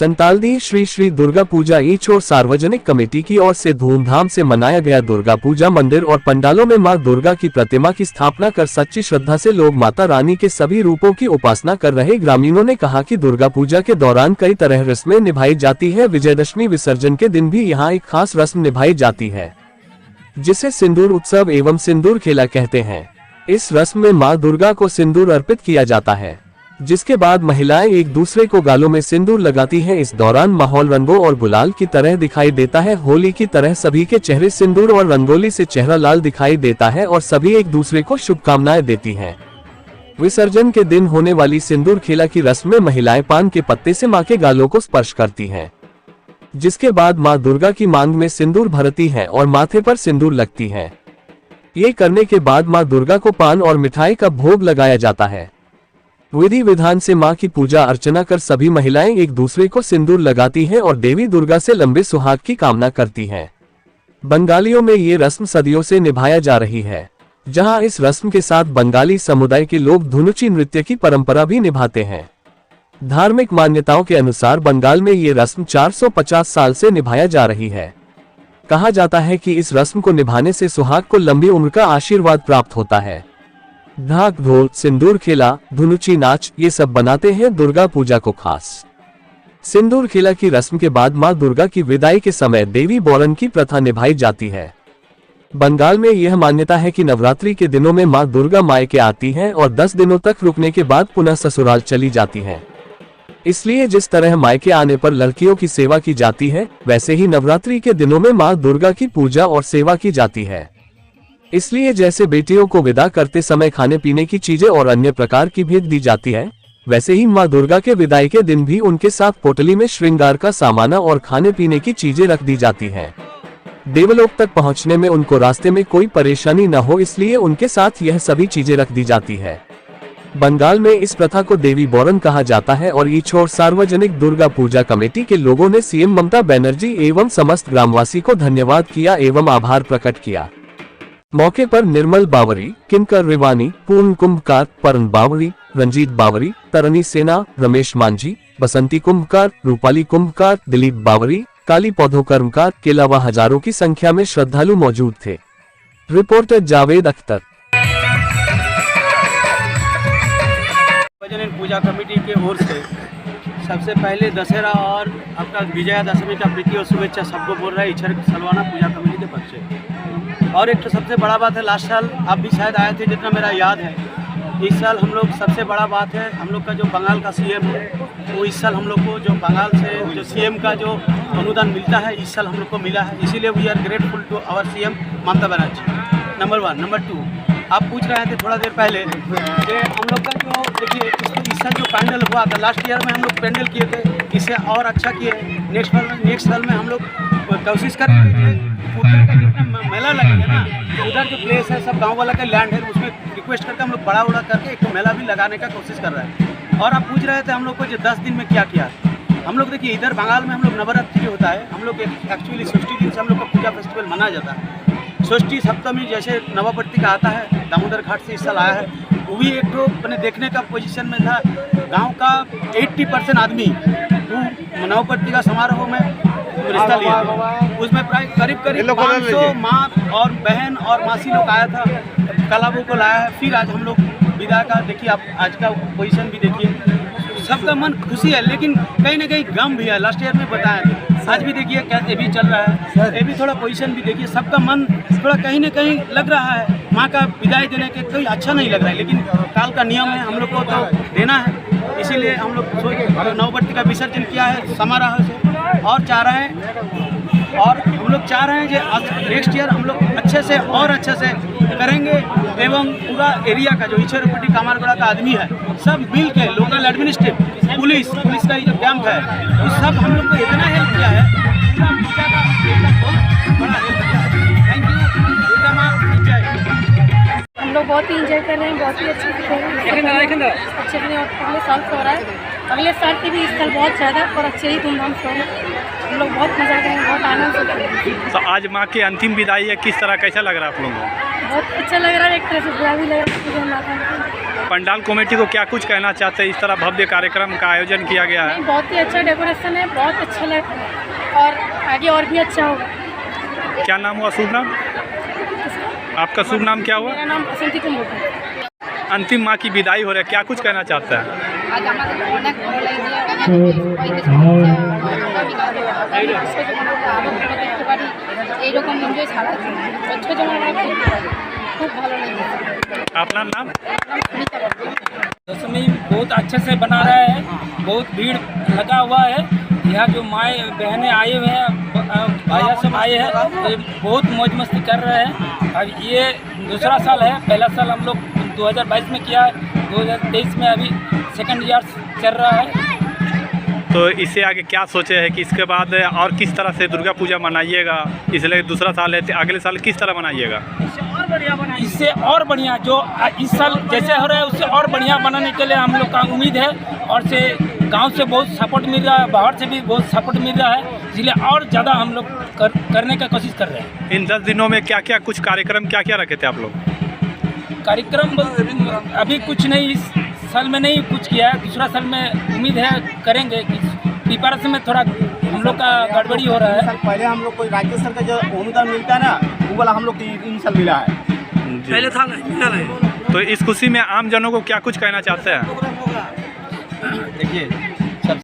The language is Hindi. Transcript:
संतालदी श्री श्री दुर्गा पूजा ईचोर सार्वजनिक कमेटी की ओर से धूमधाम से मनाया गया। दुर्गा पूजा मंदिर और पंडालों में मां दुर्गा की प्रतिमा की स्थापना कर सच्ची श्रद्धा से लोग माता रानी के सभी रूपों की उपासना कर रहे। ग्रामीणों ने कहा कि दुर्गा पूजा के दौरान कई तरह रस्में निभाई जाती है। विजयदशमी विसर्जन के दिन भी यहाँ एक खास रस्म निभाई जाती है, जिसे सिंदूर उत्सव एवं सिंदूर खेला कहते हैं। इस रस्म में मां दुर्गा को सिंदूर अर्पित किया जाता है, जिसके बाद महिलाएं एक दूसरे को गालों में सिंदूर लगाती हैं। इस दौरान माहौल रंगों और गुलाल की तरह दिखाई देता है। होली की तरह सभी के चेहरे सिंदूर और रंगोली से चेहरा लाल दिखाई देता है और सभी एक दूसरे को शुभकामनाएं देती हैं। विसर्जन के दिन होने वाली सिंदूर खेला की रस्म में महिलाएं पान के पत्ते से मां के गालों को स्पर्श करती हैं, जिसके बाद मां दुर्गा की मांग में सिंदूर भरती हैं और माथे पर सिंदूर लगती है। ये करने के बाद मां दुर्गा को पान और मिठाई का भोग लगाया जाता है। विधि विधान से मां की पूजा अर्चना कर सभी महिलाएं एक दूसरे को सिंदूर लगाती हैं और देवी दुर्गा से लंबे सुहाग की कामना करती हैं। बंगालियों में ये रस्म सदियों से निभाया जा रही है, जहां इस रस्म के साथ बंगाली समुदाय के लोग धुनुची नृत्य की परंपरा भी निभाते हैं। धार्मिक मान्यताओं के अनुसार बंगाल में ये रस्म 450 साल से निभाया जा रही है। कहा जाता है कि इस रस्म को निभाने से सुहाग को लंबी उम्र का आशीर्वाद प्राप्त होता है। ढाक ढोल, सिंदूर खेला, धुनुची नाच, ये सब बनाते हैं दुर्गा पूजा को खास। सिंदूर खेला की रस्म के बाद मां दुर्गा की विदाई के समय देवी बोरन की प्रथा निभाई जाती है। बंगाल में यह मान्यता है कि नवरात्रि के दिनों में मां दुर्गा मायके आती हैं और 10 दिनों तक रुकने के बाद पुनः ससुराल चली जाती हैं। इसलिए जिस तरह मायके आने पर लड़कियों की सेवा की जाती है, वैसे ही नवरात्रि के दिनों में मां दुर्गा की पूजा और सेवा की जाती है। इसलिए जैसे बेटियों को विदा करते समय खाने पीने की चीजें और अन्य प्रकार की भेंट दी जाती है, वैसे ही मां दुर्गा के विदाई के दिन भी उनके साथ पोटली में श्रृंगार का सामान और खाने पीने की चीजें रख दी जाती हैं। देवलोक तक पहुंचने में उनको रास्ते में कोई परेशानी न हो, इसलिए उनके साथ यह सभी चीजें रख दी जाती है। बंगाल में इस प्रथा को देवी बोरन कहा जाता है और ईचोर सार्वजनिक दुर्गा पूजा कमेटी के लोगों ने सीएम ममता बनर्जी एवं समस्त ग्रामवासी को धन्यवाद किया एवं आभार प्रकट किया। मौके पर निर्मल बावरी, किनकर रिवानी, पूर्ण कुंभकार, परन बावरी, रंजीत बावरी, तरनी सेना, रमेश मांझी, बसंती कुंभकार, रूपाली कुंभकार, दिलीप बावरी, काली पौधो कर्मकार के अलावा हजारों की संख्या में श्रद्धालु मौजूद थे। रिपोर्टर जावेद अख्तर। पूजा कमेटी की ओर से सबसे पहले दशहरा और आपका विजयादशमी का प्रीति और शुभेच्छा सबको बोल रहा है ईश्वर सलवाना पूजा कमेटी के बच्चे। और एक तो सबसे बड़ा बात है, लास्ट साल आप भी शायद आए थे, जितना मेरा याद है। इस साल हम लोग सबसे बड़ा बात है, हम लोग का जो बंगाल का सीएम है, वो इस साल हम लोग को जो बंगाल से जो सीएम का जो अनुदान मिलता है, इस साल हम लोग को मिला है। इसीलिए we are grateful to our CM Mamata Banerjee. Number 1। Number 2, आप पूछ रहे थे थोड़ा देर पहले कि हम लोग का जो देखिए इस साल जो पैंडल हुआ था, लास्ट ईयर में हम लोग पैंडल किए थे, इसे और अच्छा किए। नेक्स्ट साल में हम लोग कोशिश करेंगे उधर का जितना मेला लगेगा ना, उधर जो प्लेस है सब गांव वाला का लैंड है, उसमें रिक्वेस्ट करके हम लोग बड़ा करके एक मेला भी लगाने का कोशिश कर रहे हैं। और आप पूछ रहे थे हम लोग को जो 10 दिन में क्या किया। हम लोग देखिए इधर बंगाल में हम लोग नवरात्रि होता है, हम लोग एक्चुअली 60 दिन से हम लोग का पूजा फेस्टिवल मनाया जाता है। षष्ठी सप्तमी जैसे नवापट्टी का आता है, दामोदर घाट से इस साल आया है, वो भी एक तो मैंने देखने का पोजीशन में था। गांव का 80% आदमी वो नवापट्टी का समारोह में रिश्ता लिया था। उसमें प्राय करीब 500 माँ और बहन और मासी लोग आया था, कलाबों को लाया है। फिर आज हम लोग विदा का देखिए, आप आज का पोजीशन भी देखिए, सबका मन खुशी है, लेकिन कहीं ना कहीं गम भी है। लास्ट ईयर में बताया था, आज भी देखिए कैसे भी चल रहा है, ये भी थोड़ा पोजीशन भी देखिए, सबका मन थोड़ा कहीं ना कहीं लग रहा है। माँ का विदाई देने के कोई अच्छा नहीं लग रहा है, लेकिन काल का नियम है, हम लोग को तो देना है। इसीलिए हम लोग नवपट्टी का विसर्जन किया है समारोह से, और चाह रहे हैं, और हम लोग चाह रहे हैं कि नेक्स्ट ईयर हम लोग अच्छे से और अच्छे से करेंगे। एवं पूरा एरिया का जो ईश्वरपट्टी कामारगोड़ा का आदमी है, सब मिल के लोकल एडमिनिस्ट्रेटिव पुलिस का जो कैंप है, वो सब हम लोग को इतना हेल्प किया है, पूरा पूजा का बहुत बड़ा हेल्प किया है। थैंक यू दुर्गा माँ जय। हम लोग बहुत ही इंजॉय कर रहे हैं, बहुत ही अच्छे से अच्छे से। और अगले साल से हो रहा है, अगले साल की भी इस साल बहुत ज़्यादा और अच्छे ही धूमधाम से हो रहा है। हम लोग बहुत मजा कर रहे हैं, बहुत आनंद से कर रहे हैं। तो आज माँ की अंतिम विदाई है, किस तरह कैसा लग रहा है आप लोगों को? बहुत अच्छा लग रहा है, एक तरह से बुरा भी लग रहा है। पंडाल कमेटी को क्या कुछ कहना चाहते हैं, इस तरह भव्य कार्यक्रम का आयोजन किया गया है? बहुत ही अच्छा डेकोरेशन है, बहुत अच्छा लगा और आगे और भी अच्छा होगा। क्या नाम हुआ, शुभ नाम आपका? शुभ नाम क्या हुआ? मेरा नाम बसंती कुमार है। अंतिम माह की विदाई हो रही है, क्या कुछ कहना चाहते हैं? আজ আমাদের অনেক ভালো লাগছে আরও ভালো দেখতে পারি, এইরকম এনজয় ছাড়া বছর যেমন আমরা করতে পারি, খুব ভালো লাগছে। আপনার নাম? दशमी बहुत अच्छे से बना रहा है, बहुत भीड़ लगा हुआ है। यहाँ जो माए बहनें आए हुए हैं, भैया सब आए हैं, ये बहुत मौज मस्ती कर रहे हैं। अब ये दूसरा साल है, पहला साल हम लोग 2022 में किया है, 2023 में अभी सेकंड ईयर चल रहा है। तो इससे आगे क्या सोचे हैं कि इसके बाद और किस तरह से दुर्गा पूजा मनाइएगा? इसलिए दूसरा साल है, अगले साल किस तरह मनाइएगा? इससे और बढ़िया जो इस साल जैसे हो रहा है उससे और बढ़िया बनाने के लिए हम लोग का उम्मीद है, और से गांव से बहुत सपोर्ट मिल रहा है, बाहर से भी बहुत सपोर्ट मिल रहा है, इसलिए और ज़्यादा हम लोग करने का कोशिश कर रहे हैं। इन 10 दिनों में क्या क्या कुछ कार्यक्रम क्या क्या रखे थे आप लोग? कार्यक्रम अभी कुछ नहीं, इस साल में नहीं कुछ किया है, दूसरा साल में उम्मीद है करेंगे। प्रिपरेशन में थोड़ा हम लोग का गड़बड़ी हो रहा है। पहले हम लोग को राज्य सरकार का जो अनुदान मिलता है ना, वो वाला हम लोग को इन साल मिला है। पहले था नहीं। तो इस खुशी में आम जनों को क्या कुछ कहना चाहते हैं? देखिए